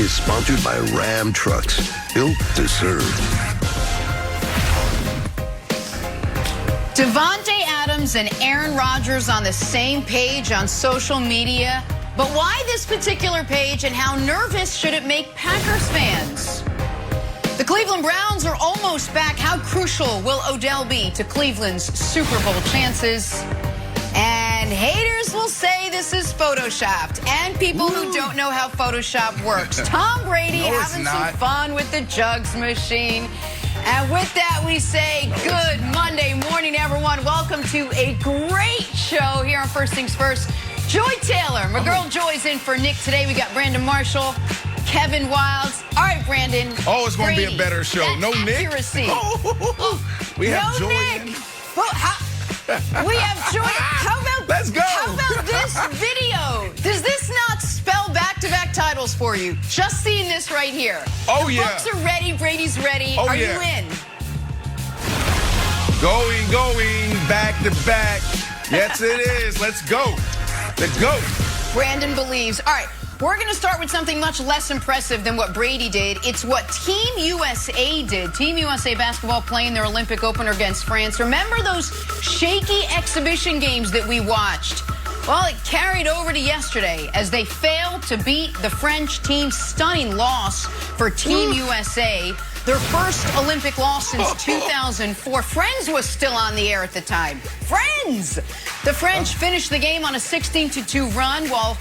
is sponsored by Ram Trucks, built to serve. Devontae Adams and Aaron Rodgers on the same page on social media. But why this particular page, and how nervous should it make Packers fans? The Cleveland Browns are almost back. How crucial will Odell be to Cleveland's Super Bowl chances? And haters will say this is photoshopped. And people who don't know how Photoshop works. Tom Brady having some fun with the jugs machine. And with that, we say good Monday morning, everyone. Welcome to a great show here on First Things First. Joy Taylor, my girl Joy's in for Nick today. We got Brandon Marshall, Kevin Wilds. All right, Brandon. Oh, it's going to be a better show. No accuracy. Nick. We have no Joy. Nick. We have Joy. Let's go. How about this video? Does this not spell back-to-back titles for you? Just seeing this right here. Oh, the yeah. Bucks are ready. Brady's ready. Oh, are yeah. you in? Going, back to back. Yes, it is. Let's go. Let's go. Brandon believes. All right, we're going to start with something much less impressive than what Brady did. It's what Team USA did. Team USA basketball playing their Olympic opener against France. Remember those shaky exhibition games that we watched? Well, it carried over to yesterday as they failed to beat the French team. Stunning loss for Team USA. Their first Olympic loss since 2004. Friends was still on the air at the time. Friends! The French finished the game on a 16-2 run while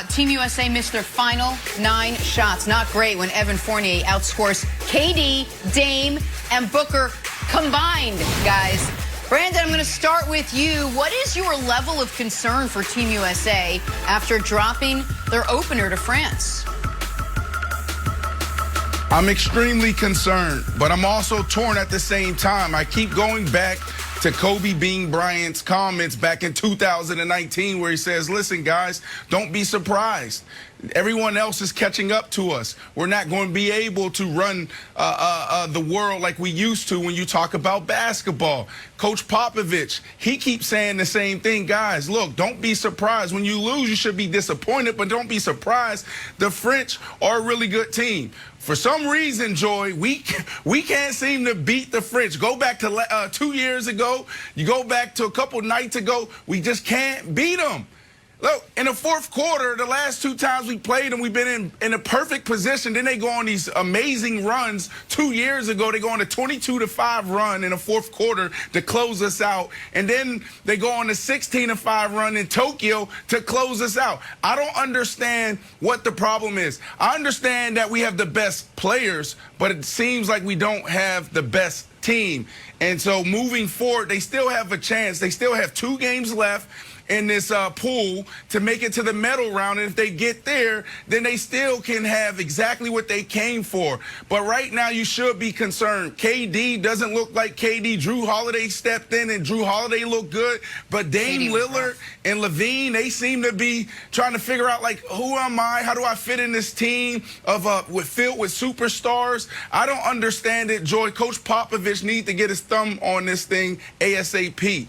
Team USA missed their final 9 shots. Not great when Evan Fournier outscores KD, Dame, and Booker combined, guys. Brandon, I'm going to start with you. What is your level of concern for Team USA after dropping their opener to France? I'm extremely concerned, but I'm also torn at the same time. I keep going back to Kobe Bean Bryant's comments back in 2019 where he says, listen, guys, don't be surprised. Everyone else is catching up to us. We're not going to be able to run the world like we used to when you talk about basketball. Coach Popovich, he keeps saying the same thing. Guys, look, don't be surprised. When you lose, you should be disappointed, but don't be surprised. The French are a really good team. For some reason, Joy, we can't seem to beat the French. Go back to 2 years ago. You go back to a couple nights ago. We just can't beat them. Look, in the fourth quarter, the last 2 times we played them, we've been in a perfect position. Then they go on these amazing runs. 2 years ago, they go on a 22-5 run in the fourth quarter to close us out. And then they go on a 16-5 run in Tokyo to close us out. I don't understand what the problem is. I understand that we have the best players, but it seems like we don't have the best team. And so moving forward, they still have a chance. They still have 2 games left in this pool to make it to the medal round. And if they get there, then they still can have exactly what they came for. But right now, you should be concerned. KD doesn't look like KD. Drew Holiday stepped in, and Drew Holiday looked good. But Dame Lillard and Levine, they seem to be trying to figure out, like, who am I? How do I fit in this team of filled with superstars? I don't understand it, Joy. Coach Popovich needs to get his thumb on this thing ASAP.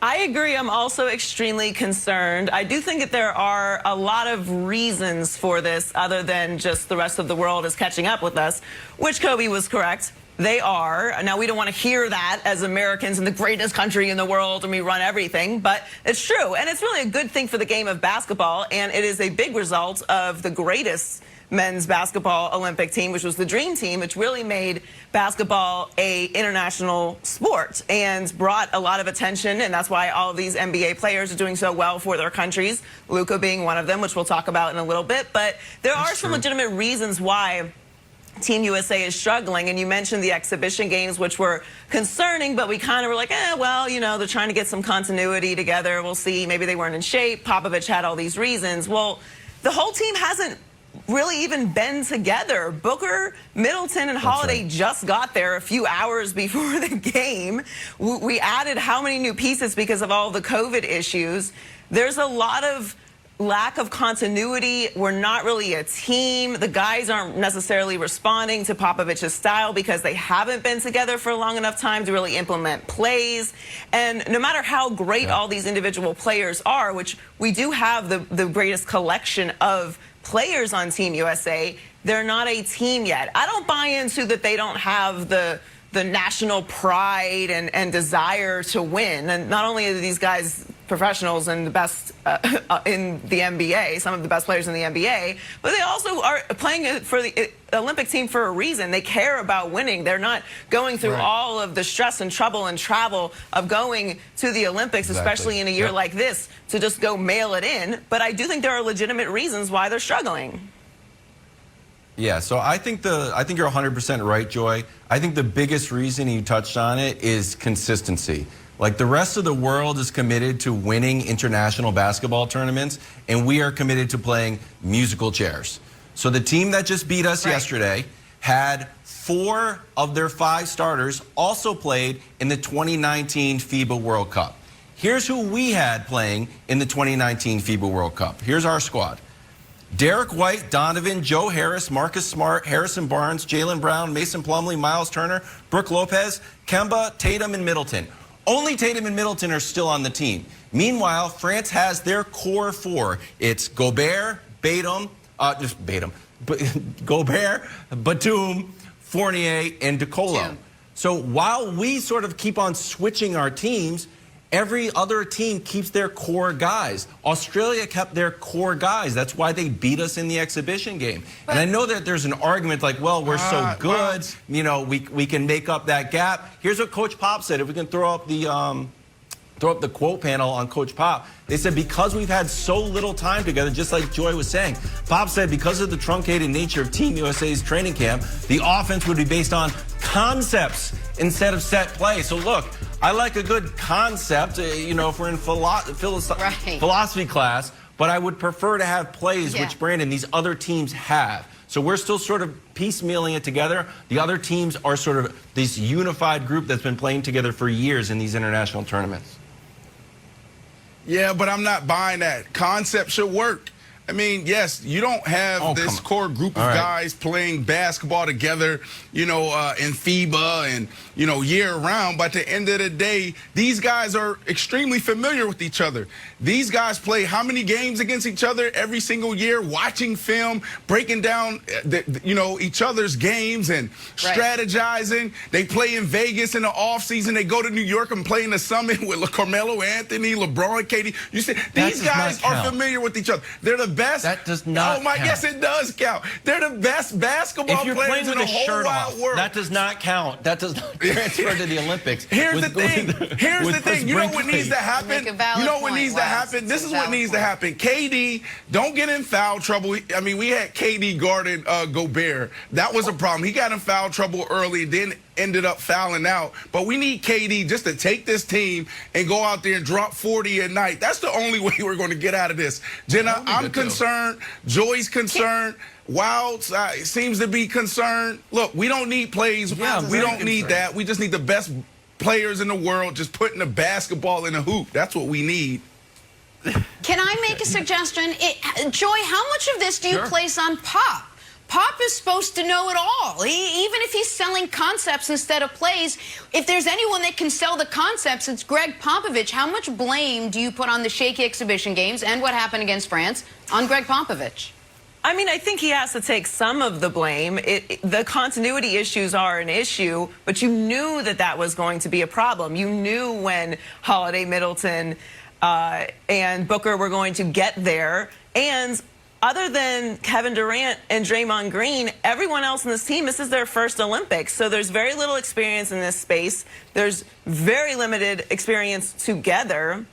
I agree. I'm also extremely concerned. I do think that there are a lot of reasons for this other than just the rest of the world is catching up with us, which Kobe was correct. They are. Now, we don't want to hear that as Americans in the greatest country in the world and we run everything, but it's true. And it's really a good thing for the game of basketball, and it is a big result of the greatest men's basketball Olympic team, which was the Dream Team, which really made basketball a international sport and brought a lot of attention, and that's why all of these NBA players are doing so well for their countries, Luka being one of them, which we'll talk about in a little bit. But there are some legitimate reasons why Team USA is struggling, and you mentioned the exhibition games, which were concerning, but we kind of were like, well, you know, they're trying to get some continuity together. We'll see. Maybe they weren't in shape. Popovich had all these reasons. Well, the whole team hasn't really even been together. Booker, Middleton, and Holiday just got there a few hours before the game. We added how many new pieces because of all the COVID issues. There's a lot of lack of continuity. We're not really a team. The guys aren't necessarily responding to Popovich's style because they haven't been together for a long enough time to really implement plays. And no matter how great all these individual players are, which we do have the greatest collection of players on Team USA, they're not a team yet. I don't buy into that they don't have the national pride and desire to win. And not only are these guys professionals and the best in the NBA, some of the best players in the NBA, but they also are playing for the Olympic team for a reason. They care about winning. They're not going through all of the stress and trouble and travel of going to the Olympics, especially in a year like this, to just go mail it in. But I do think there are legitimate reasons why they're struggling. Yeah, so I think you're 100% right, Joy. I think the biggest reason, you touched on it, is consistency. Like, the rest of the world is committed to winning international basketball tournaments, and we are committed to playing musical chairs. So the team that just beat us yesterday had 4 of their 5 starters also played in the 2019 FIBA World Cup. Here's who we had playing in the 2019 FIBA World Cup. Here's our squad. Derek White, Donovan, Joe Harris, Marcus Smart, Harrison Barnes, Jaylen Brown, Mason Plumlee, Miles Turner, Brooke Lopez, Kemba, Tatum, and Middleton. Only Tatum and Middleton are still on the team. Meanwhile, France has their core 4. It's Gobert, Gobert, Batum, Fournier, and DeColo. So while we sort of keep on switching our teams, every other team keeps their core guys. Australia kept their core guys. That's why they beat us in the exhibition game. And I know that there's an argument like, well, we're so good, you know, we can make up that gap. Here's what Coach Pop said. If we can throw up the quote panel on Coach Pop, they said because we've had so little time together, just like Joy was saying. Pop said because of the truncated nature of Team USA's training camp, the offense would be based on concepts instead of set play. So look, I like a good concept, you know, if we're in philosophy class, but I would prefer to have plays, which, Brandon, these other teams have. So we're still sort of piecemealing it together. The other teams are sort of this unified group that's been playing together for years in these international tournaments. Yeah, but I'm not buying that. Concept should work. I mean, yes, you don't have this core group of guys playing basketball together, you know, in FIBA and, you know, year round. But at the end of the day, these guys are extremely familiar with each other. These guys play how many games against each other every single year, watching film, breaking down, you know, each other's games and strategizing. They play in Vegas in the offseason. They go to New York and play in the Summit with Carmelo Anthony, LeBron, KD. You see, these guys are familiar with each other. They're the best. That does not count. Yes, it does count. They're the best basketball players in the whole wide world. That does not count. That does not transfer to the Olympics. Here's the thing. You know what needs to happen? You know what needs to happen? This is what needs to happen. KD, don't get in foul trouble. I mean, we had KD guarding Gobert. That was a problem. He got in foul trouble early, then ended up fouling out. But we need KD just to take this team and go out there and drop 40 a night. That's the only way we're going to get out of this. Jenna, I'm concerned. Joy's concerned. Wild seems to be concerned. Look, we don't need plays. We don't need that. We just need the best players in the world just putting the basketball in a hoop. That's what we need. Can I make a suggestion? Joy, how much of this do you place on Pop? Pop is supposed to know it all. Even if he's selling concepts instead of plays, if there's anyone that can sell the concepts, it's Greg Popovich. How much blame do you put on the shaky exhibition games and what happened against France on Greg Popovich? I mean, I think he has to take some of the blame. The continuity issues are an issue, but you knew that that was going to be a problem. You knew when Holiday, Middleton, and Booker were going to get there. And other than Kevin Durant and Draymond Green, everyone else in this team, this is their first Olympics. So there's very little experience in this space. There's very limited experience together.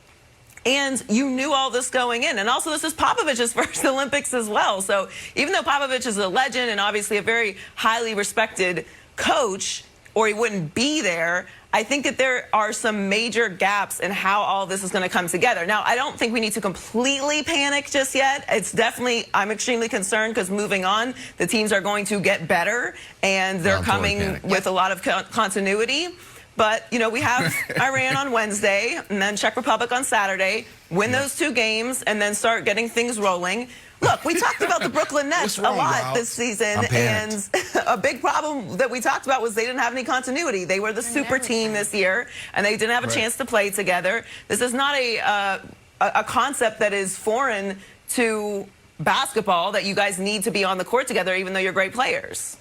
And you knew all this going in. And also, this is Popovich's first Olympics as well. So even though Popovich is a legend and obviously a very highly respected coach, or he wouldn't be there, I think that there are some major gaps in how all this is going to come together. Now, I don't think we need to completely panic just yet. It's definitely, I'm extremely concerned because moving on, the teams are going to get better, and they're coming with a lot of continuity. But, you know, we have Iran on Wednesday and then Czech Republic on Saturday. Win those 2 games and then start getting things rolling. Look, we talked about the Brooklyn Nets a lot this season, and a big problem that we talked about was they didn't have any continuity. They were the super team this year, and they didn't have a chance to play together. This is not a concept that is foreign to basketball that you guys need to be on the court together, even though you're great players.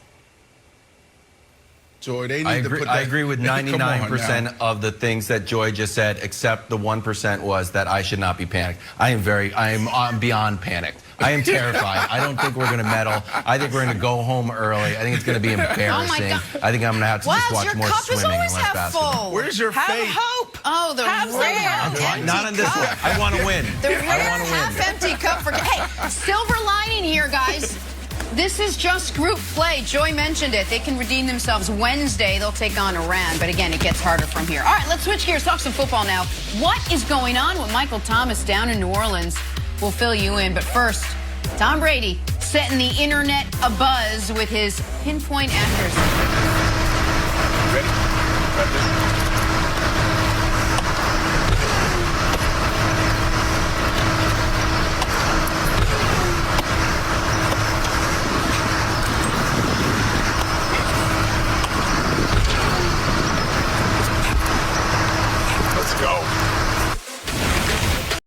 Joy, they need to put that. I agree with 99% of the things that Joy just said, except the 1% was that I should not be panicked. I'm beyond panicked. I am terrified. I don't think we're going to medal. I think we're going to go home early. I think it's going to be embarrassing. I think I'm going to have to just watch more swimming and less basketball. Where's your Have faith? hope. Oh, the Have some rare hope. empty Not in this cup. one. I want to win. The I rare want to win. half-empty cup for... Hey, silver lining here, guys. This is just group play. Joy mentioned it. They can redeem themselves Wednesday. They'll take on Iran. But again, it gets harder from here. All right, let's switch gears. Talk some football now. What is going on with Michael Thomas down in New Orleans? We'll fill you in. But first, Tom Brady setting the internet abuzz with his pinpoint accuracy. Ready? Let's go.